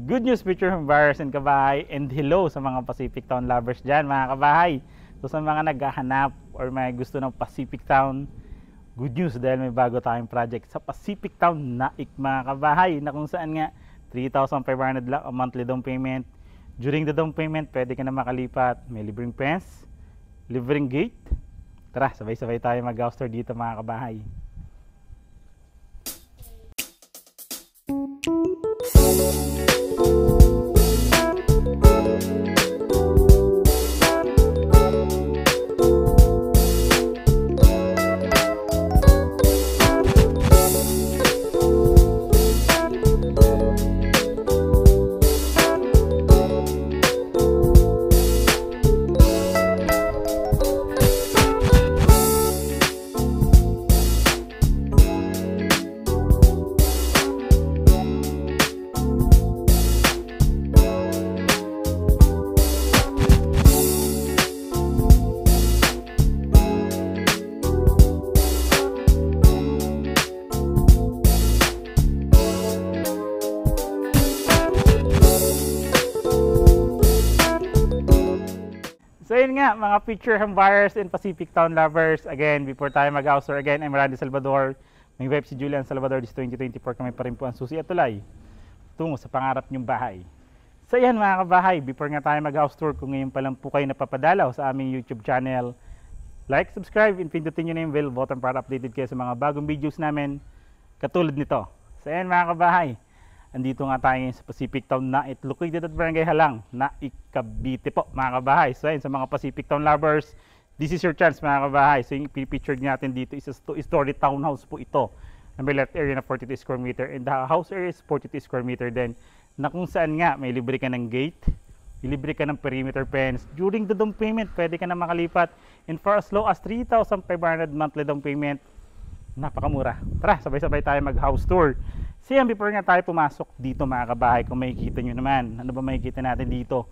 Good news, future home buyers and kabahay, and hello sa mga Pacific Town lovers dyan mga kabahay. So sa mga naghahanap or may gusto ng Pacific Town, good news dahil may bago tayong project sa Pacific Town Naik mga kabahay, na kung saan nga 3,500 lang ang monthly down payment. During the down payment, pwede ka na makalipat. May libreng fence, libreng gate. Tara, sabay-sabay tayo mag-house tour dito mga kabahay. So yun nga mga future home buyers and Pacific Town lovers, again, before tayo mag-house tour again, I'm Randy Salvador. May wife si Julian Salvador. This 2024 kami pa rin po ang susi at tulay tungo sa pangarap niyong bahay. So yan mga kabahay, before nga tayo mag-house tour, kung ngayon pa lang po kayo napapadalaw sa aming YouTube channel, like, subscribe, and pindutin nyo na yung bell button para updated kayo sa mga bagong videos namin katulad nito. So yan mga kabahay, andito nga tayo ngayon sa Pacific Town Naik, located at Barangay Halang, Naik, Cavite po mga kabahay. So yun, sa mga Pacific Town lovers, this is your chance mga kabahay. So yung pictured natin dito is a two-story townhouse po ito. May lot area na 42 square meter and the house area is 42 square meter din, na kung saan nga may libre ka ng gate, libre ka ng perimeter fence. During the down payment, pwede ka na makalipat, and for as low as 3,500 monthly down payment, napakamura. Tara, sabay-sabay tayo mag-house tour. So yan, before nga tayo pumasok dito mga kabahay, kung makikita nyo naman, ano ba makikita natin dito?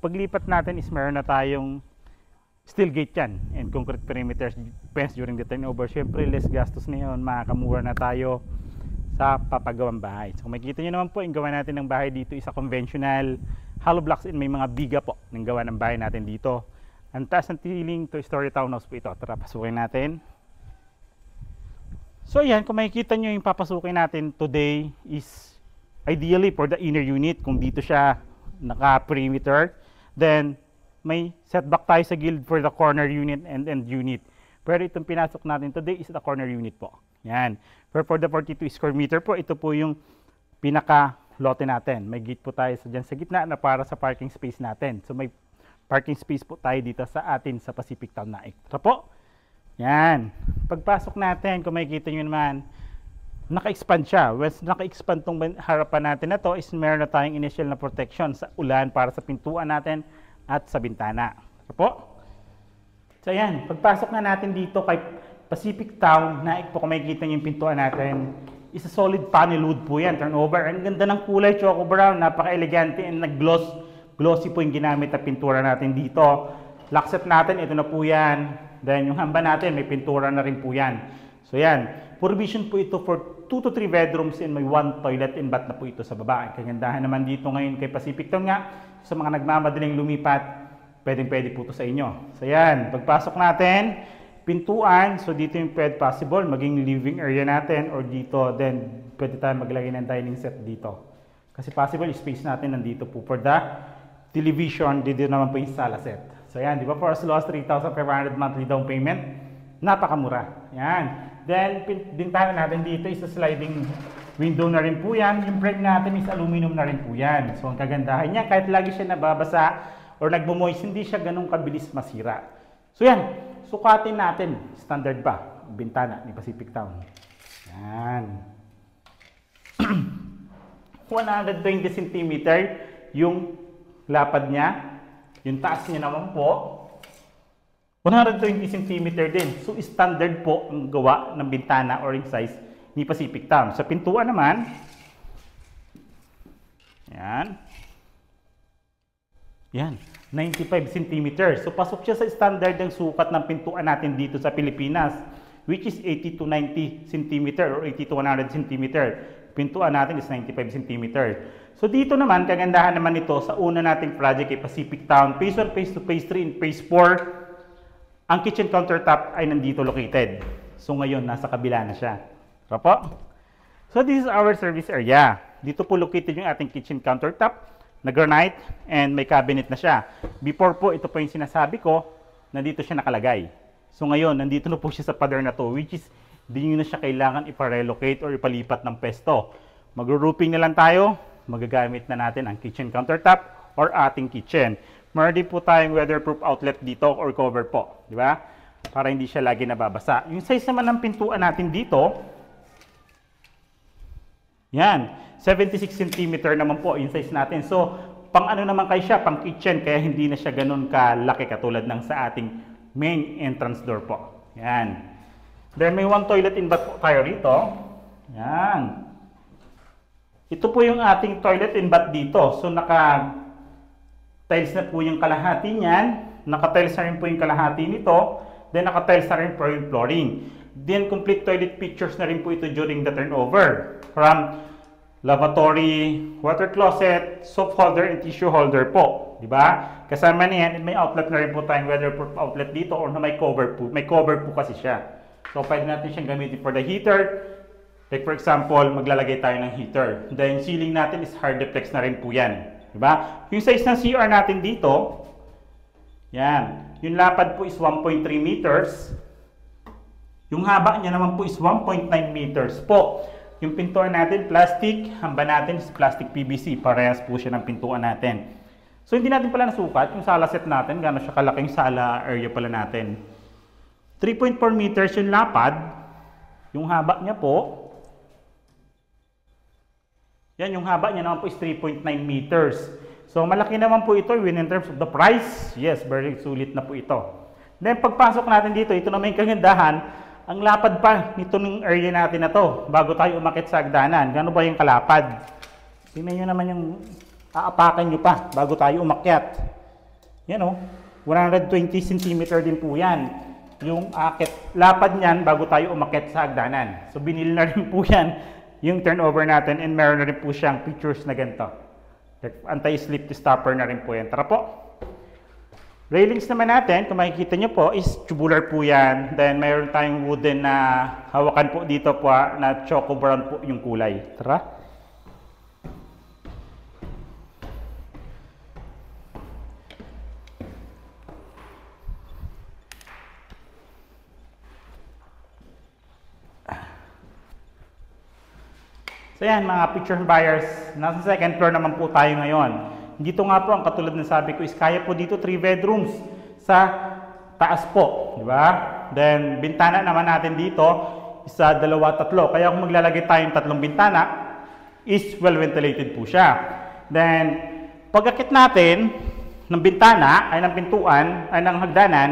Paglipat natin is meron na tayong steel gate yan and concrete perimeter fence during the turnover. Siyempre, less gastos na yun, makakamura na tayo sa papagawang bahay. So kung makikita nyo naman po, yung gawa natin ng bahay dito is a conventional hollow blocks and may mga biga po ng gawa ng bahay natin dito. Ang taas ng ceiling, two-story townhouse po ito. Tara, pasukin natin. So yan, kung makikita nyo yung papasukin natin today is ideally for the inner unit. Kung dito siya naka-perimeter, then may setback tayo sa gilid for the corner unit and end unit. Pero itong pinasok natin today is the corner unit po. Yan. Pero for the 42 square meter po, ito po yung pinaka-lote natin. May gate po tayo dyan sa gitna na para sa parking space natin. So may parking space po tayo dito sa atin sa Pacific Town Naik. Tara po. Yan. Pagpasok natin, kung makikita nyo naman, naka-expand siya. Once naka-expand tong harapan natin na to, is meron na tayong initial na protection sa ulan para sa pintuan natin at sa bintana. Tara po. So yan, pagpasok na natin dito kay Pacific Town Naik po, kung makikita nyo yung pintuan natin, is a solid panel wood po yan, turnover. Ang ganda ng kulay, choco brown, napaka-elegante and glossy po yung ginamit na pintura natin dito. Lockset natin, ito na po yan. Then yung hamba natin, may pintura na rin po yan. So yan, provision po ito for 2 to 3 bedrooms and may 1 toilet and bath na po ito sa baba. Kagandahan naman dito ngayon kay Pacific Town nga, sa mga nagmamadaling lumipat, pwede po ito sa inyo. So yan, pagpasok natin, pintuan, so dito yung pwede possible, maging living area natin or dito, then pwede tayo maglagay ng dining set dito. Kasi possible, yung space natin nandito po for the television, dito naman po yung sala set. So yan, di ba, for as low as 3,500 monthly down payment, napakamura. Yan. Then, bintahan natin dito is a sliding window na rin po yan. Yung frame natin is aluminum na rin po yan. So, ang kagandahan niya, kahit lagi siya nababasa or nagmumoist, hindi siya ganun kabilis masira. So yan, sukatin natin. Standard ba? Bintana ni Pacific Town. Yan. 120 cm yung lapad niya. Yung taas niya naman po, 120 cm din. So, standard po ang gawa ng bintana or ring size ni Pacific Town. Sa pintuan naman, yan, 95 cm. So, pasok siya sa standard ng sukat ng pintuan natin dito sa Pilipinas, which is 80 to 90 cm or 80 to 100 cm. Pintuan natin is 95 cm. So dito naman, kagandahan naman nito sa una nating project ay Pacific Town. Phase 1, Phase 2, Phase 3, and Phase 4. Ang kitchen countertop ay nandito located. So ngayon, nasa kabila na siya. Tara po. So this is our service area. Dito po located yung ating kitchen countertop na granite and may cabinet na siya. Before po, ito po yung sinasabi ko, nandito siya nakalagay. So ngayon, nandito na po siya sa pader na to, which is hindi nyo na siya kailangan iparelocate or ipalipat ng pesto. Mag-roofing na lang tayo, magagamit na natin ang kitchen countertop or ating kitchen. Meron din po tayong weatherproof outlet dito or cover po, di ba? Para hindi siya lagi nababasa. Yung size naman ng pintuan natin dito, yan, 76 cm naman po yung size natin. So, pang ano naman kayo siya, pang kitchen, kaya hindi na siya ganun kalaki katulad ng sa ating main entrance door po. Yan. Then may one toilet in bath po tayo rito. Yan. Ito po yung ating toilet in bath dito. So naka-tiles na po yung kalahati niyan. Naka-tiles na rin po yung kalahati nito. Then naka-tiles na rin po yung flooring. Then complete toilet pictures na rin po ito during the turnover. From lavatory, water closet, soap holder, and tissue holder po. Diba? Kasama niyan, may outlet na rin po tayong weatherproof outlet dito or na may cover po. May cover po kasi siya. So, pwede natin siyang gamitin for the heater. Like for example, maglalagay tayo ng heater. Then, ceiling natin is hard deflex na rin po yan. Diba? Yung size ng CR natin dito, yan. Yung lapad po is 1.3 meters. Yung haba niya naman po is 1.9 meters po. Yung pintuan natin, plastic. Hamba natin is plastic PVC. Parehas po siya ng pintuan natin. So, hindi natin pala nasukat yung sala set natin. Gano'n siya kalaking sala area pala natin. 3.4 meters yung lapad. Yung haba niya po. Yan, yung haba niya naman po is 3.9 meters. So, malaki naman po ito in terms of the price. Yes, very sulit na po ito. Then, pagpasok natin dito, ito naman yung kagandahan. Ang lapad pa nito ng area natin na to bago tayo umakyat sa hagdanan. Gano'n ba yung kalapad? Tingnan nyo naman yung aapakan nyo pa bago tayo umakyat. Yan o, 120 cm din po yan. Yung lapad niyan bago tayo umakyat sa hagdanan. So, binili na rin po yan yung turnover natin and meron na rin po siyang pictures na ganito. Anti-slip stopper na rin po yan. Tara po. Railings naman natin, kung makikita nyo po, is tubular po yan. Then, mayroon tayong wooden na hawakan po dito po na choco brown po yung kulay. Tara. So yan mga picture buyers, nasa second floor naman po tayo ngayon. Dito nga po ang katulad ng sabi ko is kaya po dito 3 bedrooms sa taas po, di ba? Then bintana naman natin dito isa, dalawa, tatlo. Kaya kung maglalagay tayong 3 bintana is well ventilated po siya. Then pag-akit natin ng bintana ay ng pintuan ay ng hagdanan,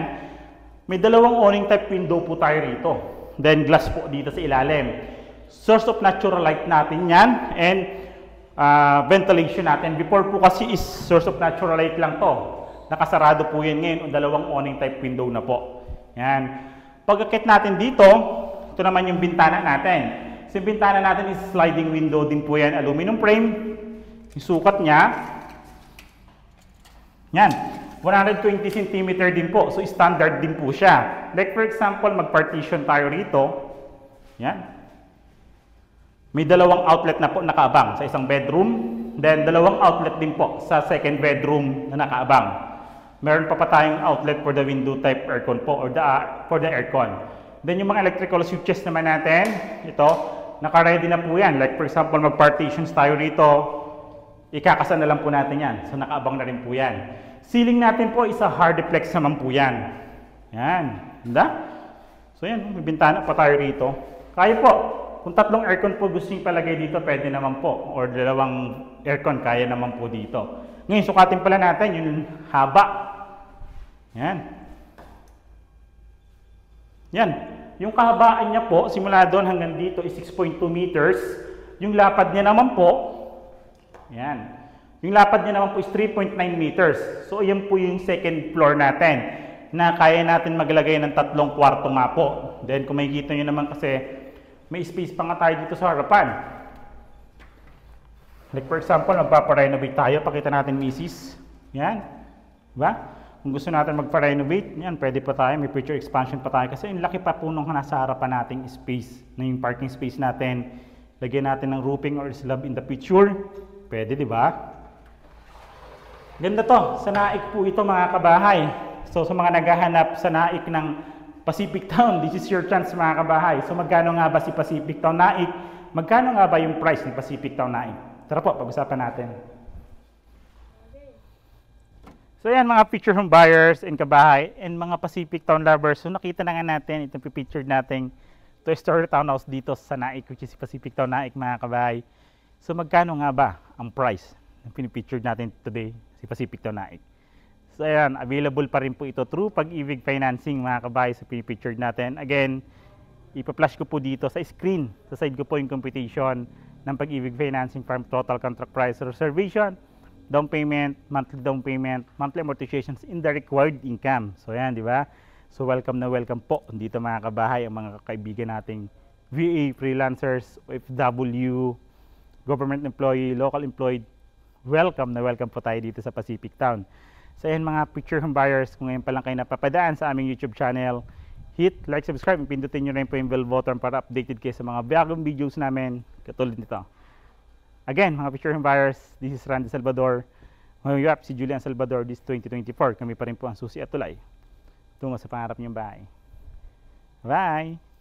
may 2 awning type window po tayo rito. Then glass po dito sa ilalim. Source of natural light natin yan and ventilation natin. Before po kasi is source of natural light lang to. Nakasarado po yan ngayon o 2 awning type window na po. Yan. Pag-akit natin dito, ito naman yung bintana natin. So yung bintana natin is sliding window din po yan. Aluminum frame. Yung sukat niya. Yan. 120 cm din po. So standard din po siya. Like for example, mag-partition tayo rito. Yan. May 2 outlet na po nakaabang sa isang bedroom. Then 2 outlet din po sa second bedroom na nakaabang. Meron pa tayong outlet for the window type aircon po or for the aircon. Then yung mga electrical switches naman natin, ito, naka-ready na po yan. Like for example, mag-partitions tayo rito, ikakasa na lang po natin yan. So nakaabang na rin po yan. Ceiling natin po is a hard deflex naman po yan. Yan. Handa? So yan, may bintana pa tayo rito. Kaya po. Kung 3 aircon po gusto nyo palagay dito, pwede naman po. Or 2 aircon, kaya naman po dito. Ngayon, sukatin pala natin yung haba. Yan. Yan. Yung kahabaan niya po, simula doon hanggang dito is 6.2 meters. Yung lapad niya naman po, yan. Yung lapad niya naman po is 3.9 meters. So, yan po yung second floor natin na kaya natin maglagay ng 3 kwarto nga po. Then, kung makikita nyo naman kasi, may space pa nga tayo dito sa harapan. Like for example, magpaparenovate tayo, pakita natin misis. Yan. Diba? Kung gusto natin magpa-renovate, yan, pwede pa tayo, may future expansion pa tayo. Kasi yung laki pa po nung nasa harapan nating space, na yung parking space natin. Lagyan natin ng roofing or slab in the future. Pwede, di ba? Ganda to. Sa Naik po ito mga kabahay. So sa mga naghahanap sa Naik ng Pacific Town, this is your chance mga kabahay. So magkano nga ba si Pacific Town Naik? Magkano nga ba yung price ni Pacific Town Naik? Tara po, pag-usapan natin. So yan mga picture home buyers and kabahay and mga Pacific Town lovers. So nakita na nga natin itong picture nating two-story townhouse dito sa Naik, which is Pacific Town Naik mga kabahay. So magkano nga ba ang price na pinipicture natin today si Pacific Town Naik? So ayan, available pa rin po ito through Pag-ibig Financing mga kabahay sa pinipicture natin. Again, ipa-flash ko po dito sa screen. Sa side ko po yung computation ng Pag-ibig Financing from total contract price reservation, down payment, monthly amortizations in the required income. So ayan, di ba? So welcome na welcome po dito mga kabahay ang mga kaibigan nating VA, freelancers, OFW, government employee, local employed. Welcome na welcome po tayo dito sa Pacific Town. So ayan mga picture home buyers, kung ngayon pa lang kayo napapadaan sa aming YouTube channel, hit like, subscribe, pindutin nyo rin po yung bell button para updated kayo sa mga bagong videos namin katulad nito. Again, mga picture home buyers, this is Randy Salvador. Ngayon up si Julian Salvador this 2024. Kami pa rin po ang susi at tulay tungo sa pangarap niyong bahay. Bye!